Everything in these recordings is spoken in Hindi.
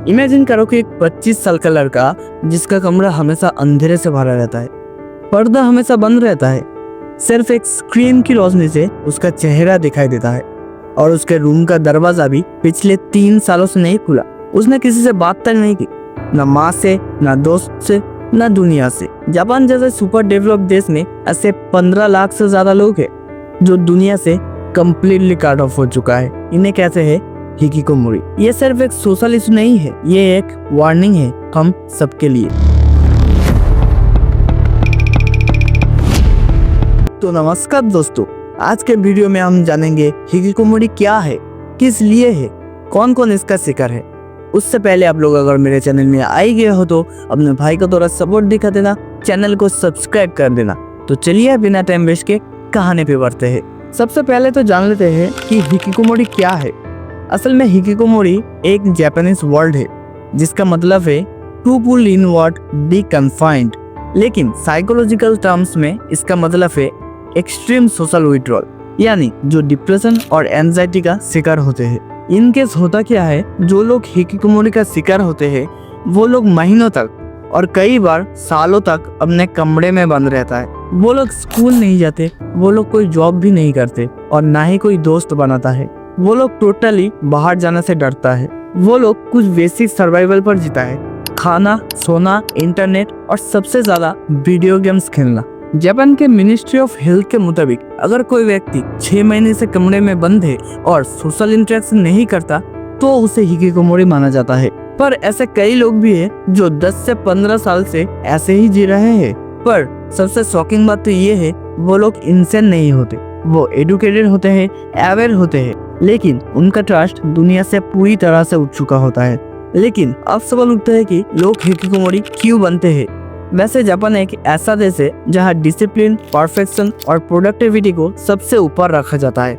इमेजिन करो कि एक 25 साल का लड़का जिसका कमरा हमेशा अंधेरे से भरा रहता है, पर्दा हमेशा बंद रहता है, सिर्फ एक स्क्रीन की रोशनी से उसका चेहरा दिखाई देता है और उसके रूम का दरवाजा भी पिछले 3 सालों से नहीं खुला। उसने किसी से बात तक नहीं की, ना माँ से, ना दोस्त से, ना दुनिया से। जापान जैसे सुपर डेवलप्ड देश में ऐसे 15 लाख से ज्यादा लोग हैं जो दुनिया से कंप्लीटली कट ऑफ हो चुका है। इन्हें कहते हैं हिकिकोमोरी। ये सिर्फ एक सोशल इशू नहीं है, ये एक वार्निंग है हम सबके लिए। तो नमस्कार दोस्तों, आज के वीडियो में हम जानेंगे हिकिकोमोरी क्या है, किस लिए है, कौन कौन इसका शिकार है। उससे पहले आप लोग अगर मेरे चैनल में आए गए हो तो अपने भाई को थोड़ा सपोर्ट दिखा देना, चैनल को सब्सक्राइब कर देना। तो चलिए बिना टाइम वेस्ट के कहानी पे बढ़ते हैं। सबसे पहले तो जान लेते हैं कि हिकिकोमोरी क्या है। असल में हिकिकोमोरी एक जापानीज वर्ड है जिसका मतलब है to pull inward, be confined. लेकिन साइकोलॉजिकल टर्म्स में इसका मतलब है एक्सट्रीम सोशल विड्रॉल, यानी जो डिप्रेशन और एंजाइटी का शिकार होते हैं। इन केस होता क्या है, जो लोग हिकिकोमोरी का शिकार होते हैं वो लोग महीनों तक और कई बार सालों तक अपने कमरे में बंद रहता है। वो लोग स्कूल नहीं जाते, वो लोग कोई जॉब भी नहीं करते और ना ही कोई दोस्त बनाता है। वो लोग टोटली बाहर जाने से डरता है। वो लोग कुछ बेसिक सर्वाइवल पर जीता है, खाना, सोना, इंटरनेट और सबसे ज्यादा वीडियो गेम्स खेलना। जापान के मिनिस्ट्री ऑफ हेल्थ के मुताबिक अगर कोई व्यक्ति 6 महीने से कमरे में बंद है और सोशल इंटरेक्शन नहीं करता तो उसे हिकिकोमोरी माना जाता है। पर ऐसे कई लोग भी हैं जो 10 से 15 साल से ऐसे ही जी रहे हैं। पर सबसे शॉकिंग बात तो ये है, वो लोग इंसान नहीं होते, वो एडुकेटेड होते हैं, अवेयर होते हैं, लेकिन उनका ट्रस्ट दुनिया से पूरी तरह से उठ चुका होता है। लेकिन अब सवाल उठता है कि लोग हिकिकोमोरी क्यों बनते हैं। वैसे जापान एक ऐसा देश है जहाँ डिसिप्लिन, परफेक्शन और प्रोडक्टिविटी को सबसे ऊपर रखा जाता है।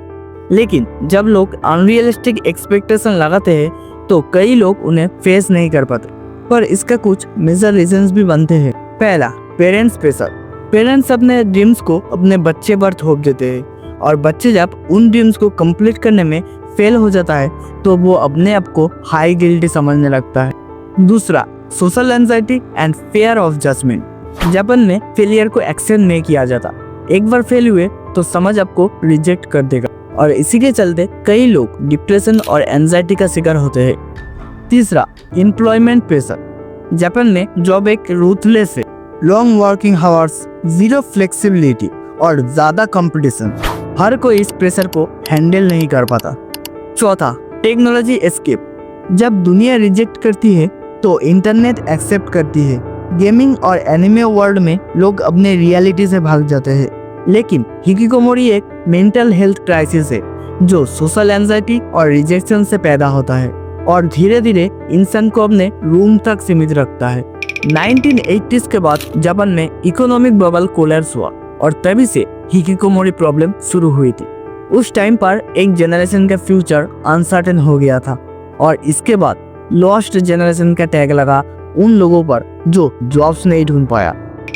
लेकिन जब लोग अनरियलिस्टिक एक्सपेक्टेशन लगाते हैं तो कई लोग उन्हें फेस नहीं कर पाते। पर इसका कुछ मेजर रीजंस भी बनते हैं। पहला, पेरेंट्स प्रेशर। पेरेंट्स अपने ड्रीम्स को अपने बच्चे पर थोप देते हैं और बच्चे जब उन ड्रीम्स को कंप्लीट करने में फेल हो जाता है तो वो अपने आप को हाई गिल्टी समझने लगता है। दूसरा, social anxiety and fear of judgment. Japan में फेलियर को एक्सेप्ट नहीं किया जाता। एक बार फेल हुए तो समाज आपको रिजेक्ट कर देगा और इसी के चलते कई लोग डिप्रेशन और एंजाइटी का शिकार होते हैं। तीसरा, एम्प्लॉयमेंट प्रेशर। जापान में जॉब एक रूथलेस है, long working hours, zero flexibility और ज्यादा कंपटीशन। हर कोई इस प्रेशर को हैंडल नहीं कर पाता। चौथा, टेक्नोलॉजी एस्केप। जब दुनिया रिजेक्ट करती है तो इंटरनेट एक्सेप्ट करती है। गेमिंग और एनिमे वर्ल्ड में लोग अपने रियलिटी से भाग जाते हैं। लेकिन हिकिकोमोरी एक मेंटल हेल्थ क्राइसिस है जो सोशल एंजाइटी और रिजेक्शन से पैदा होता है और धीरे धीरे इंसान को अपने रूम तक सीमित रखता है। 1980s के बाद जापान में इकोनॉमिक बबल कोलैप्स हुआ और तभी से हिकिकोमोरी प्रॉब्लम शुरू हुई थी। उस टाइम पर एक जनरेशन का फ्यूचर अनसर्टेन हो गया था और इसके बाद लॉस्ट जनरेशन का टैग लगा उन लोगों पर जो जॉब्स नहीं ढूंढ पाया।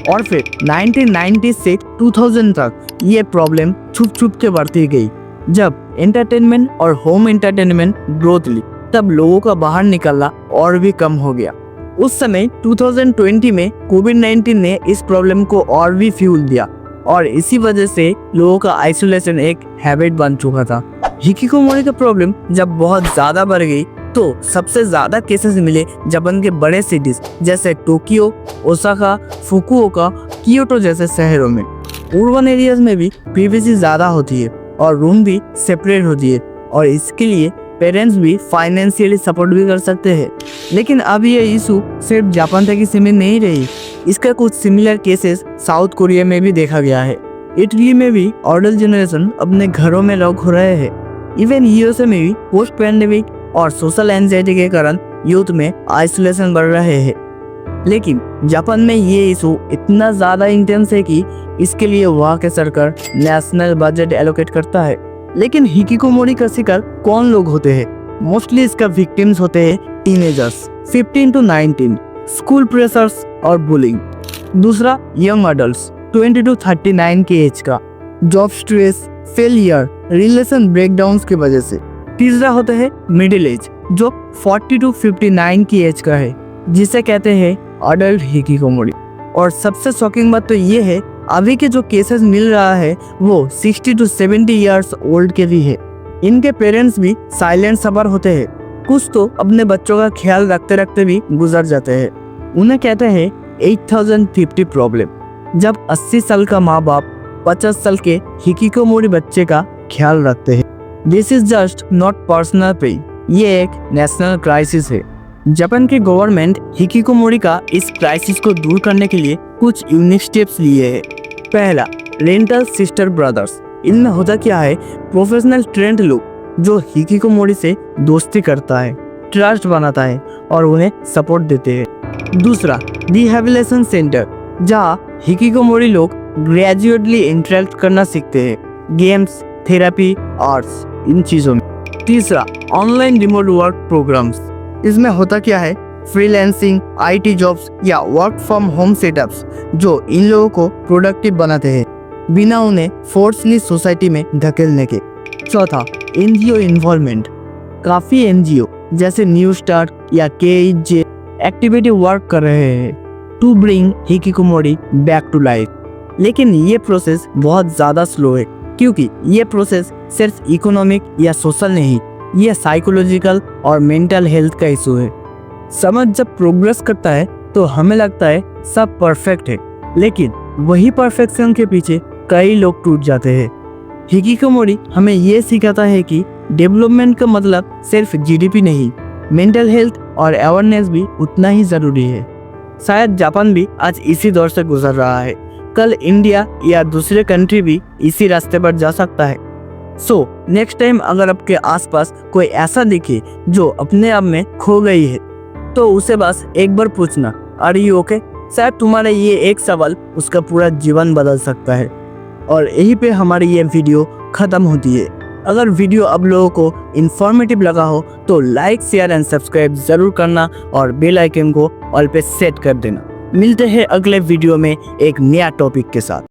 और फिर 1990 से 2000 तक ये प्रॉब्लम छुप छुप के बढ़ती गई। जब एंटरटेनमेंट और होम एंटरटेनमेंट ग्रोथ ली तब लोगों का बाहर निकलना और भी कम हो गया। उस समय 2020 में कोविड-19 ने इस प्रॉब्लम को और भी फ्यूल दिया और इसी वजह से लोगों का आइसोलेशन एक हैबिट बन चुका था। हिकिकोमोरी का प्रॉब्लम जब बहुत ज्यादा बढ़ गई तो सबसे ज्यादा केसेस मिले जापान के बड़े सिटीज जैसे टोक्यो, ओसाका, फुकुओका, कियोटो जैसे शहरों में। अर्बन एरियाज में भी प्राइवेसी ज्यादा होती है और रूम भी सेपरेट होती है और इसके लिए पेरेंट्स भी फाइनेंशियली सपोर्ट भी कर सकते हैं। लेकिन अब ये इशू सिर्फ जापान तक ही सीमित नहीं रही। इसका कुछ सिमिलर केसेस साउथ कोरिया में भी देखा गया है। इटली में भी ऑल्डर जनरेशन अपने घरों में लॉक हो रहे हैं। इवन यूएसए में भी पोस्ट पैंडेमिक और सोशल एंजाइटी के कारण यूथ में आइसोलेशन बढ़ रहे हैं। लेकिन जापान में ये इशू इतना ज्यादा इंटेंस है कि इसके लिए वहाँ के सरकार नेशनल बजट एलोकेट करता है। लेकिन हिकिकोमोरी का शिकार कौन लोग होते हैं? मोस्टली इसका विक्टिम्स होते हैं टीनेजर्स 15 to 19, स्कूल प्रेशर्स और बुलिंग। दूसरा, यंग अडल्ट्स 20 to 39 के एज का, job stress, failure, relation breakdowns की वजह से। तीसरा होता है मिडिल एज जो 40 to 59 की एज का है, जिसे कहते हैं अडल्ट हिकिकोमोरी। और सबसे शॉकिंग बात तो ये है, अभी के जो केसेस मिल रहा है वो 60 to 70 ईयर्स ओल्ड के भी है। इनके पेरेंट्स भी साइलेंट सफर होते हैं, कुछ तो अपने बच्चों का ख्याल रखते रखते भी गुजर जाते हैं। उन्हें कहते हैं 8050 प्रॉब्लम। जब 80 साल का माँ बाप 50 साल के हिकिकोमोरी बच्चे का ख्याल रखते हैं। This is just not personal pain, ये एक नेशनल क्राइसिस है। जापान की गवर्नमेंट हिकिकोमोरी का इस क्राइसिस को दूर करने के लिए कुछ यूनिक स्टेप्स लिए हैं। पहला, रेंटल सिस्टर ब्रदर्स। इनमें होता क्या है, प्रोफेशनल ट्रेंड लोग जो हिकिकोमोरी से दोस्ती करता है, ट्रस्ट बनाता है और उन्हें सपोर्ट देते हैं। दूसरा, रिहैबिलिटेशन सेंटर, जहाँ हिकिकोमोरी लोग ग्रेजुएटली इंटरेक्ट करना सीखते हैं, गेम्स, थेरेपी, आर्ट्स, इन चीज़ों में। तीसरा, ऑनलाइन रिमोट वर्क प्रोग्राम्स। इसमें होता क्या है, फ्रीलांसिंग, आईटी जॉब्स या वर्क फ्रॉम होम सेटअप्स जो इन लोगों को प्रोडक्टिव बनाते हैं बिना उन्हें फोर्सली सोसाइटी में धकेलने के। चौथा, एनजीओ इन्वॉल्वमेंट। काफ़ी एनजीओ जैसे न्यू स्टार्ट या केजे एक्टिविटी वर्क कर रहे हैं to bring hikikomori back to life. लेकिन ये प्रोसेस बहुत ज़्यादा स्लो है, क्योंकि ये प्रोसेस सिर्फ इकोनॉमिक या सोशल नहीं, ये साइकोलॉजिकल और मेंटल हेल्थ का इशू है। समझ जब प्रोग्रेस करता है तो हमें लगता है सब परफेक्ट है, लेकिन वही परफेक्शन के पीछे कई लोग टूट जाते हैं। हिकिकोमोरी हमें ये सिखाता है कि डेवलपमेंट का मतलब सिर्फ जीडीपी नहीं, मेंटल हेल्थ और अवेयरनेस भी उतना ही ज़रूरी है। शायद जापान भी आज इसी दौर से गुजर रहा है, कल इंडिया या दूसरे कंट्री भी इसी रास्ते पर जा सकता है। सो नेक्स्ट टाइम अगर आपके आसपास कोई ऐसा दिखे जो अपने आप में खो गई है, तो उसे बस एक बार पूछना, आर यू ओके? शायद तुम्हारा ये एक सवाल उसका पूरा जीवन बदल सकता है। और यहीं पे हमारी ये वीडियो ख़त्म होती है। अगर वीडियो आप लोगों को इन्फॉर्मेटिव लगा हो तो लाइक, शेयर एंड सब्सक्राइब ज़रूर करना और बेल आइकन को ऑल पे सेट कर देना। मिलते हैं अगले वीडियो में एक नया टॉपिक के साथ।